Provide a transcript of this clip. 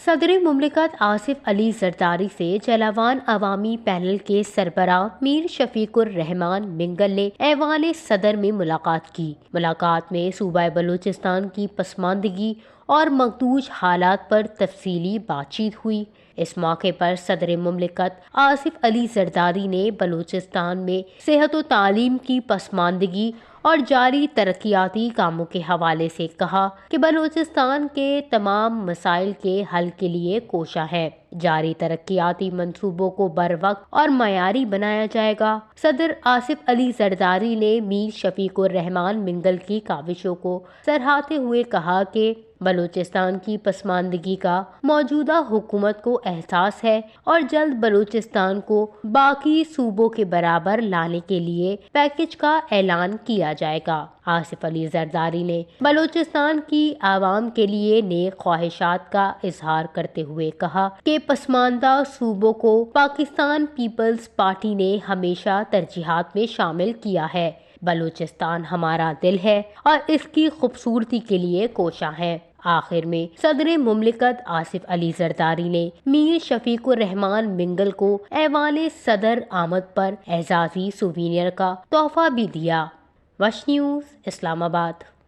صدر مملکت آصف علی زرداری سے جلاوان عوامی پینل کے سربراہ میر شفیق الرحمان منگل نے ایوان صدر میں ملاقات کی۔ ملاقات میں صوبہ بلوچستان کی پسماندگی اور مخدوش حالات پر تفصیلی بات چیت ہوئی۔ اس موقع پر صدر مملکت آصف علی زرداری نے بلوچستان میں صحت و تعلیم کی پسماندگی اور جاری ترقیاتی کاموں کے حوالے سے کہا کہ بلوچستان کے تمام مسائل کے حل کے لیے کوشاں ہے۔ جاری ترقیاتی منصوبوں کو بروقت اور معیاری بنایا جائے گا۔ صدر آصف علی زرداری نے میر شفیق الرحمان منگل کی کاوشوں کو سراہتے ہوئے کہا کہ بلوچستان کی پسماندگی کا موجودہ حکومت کو احساس ہے اور جلد بلوچستان کو باقی صوبوں کے برابر لانے کے لیے پیکیج کا اعلان کیا جائے گا۔ آصف علی زرداری نے بلوچستان کی عوام کے لیے نیک خواہشات کا اظہار کرتے ہوئے کہا کہ پسماندہ صوبوں کو پاکستان پیپلز پارٹی نے ہمیشہ ترجیحات میں شامل کیا ہے۔ بلوچستان ہمارا دل ہے اور اس کی خوبصورتی کے لیے کوشاں ہے۔ آخر میں صدر مملکت آصف علی زرداری نے میر شفیق الرحمان منگل کو ایوان صدر آمد پر اعزازی سووینیر کا تحفہ بھی دیا۔ وش نیوز، اسلام آباد۔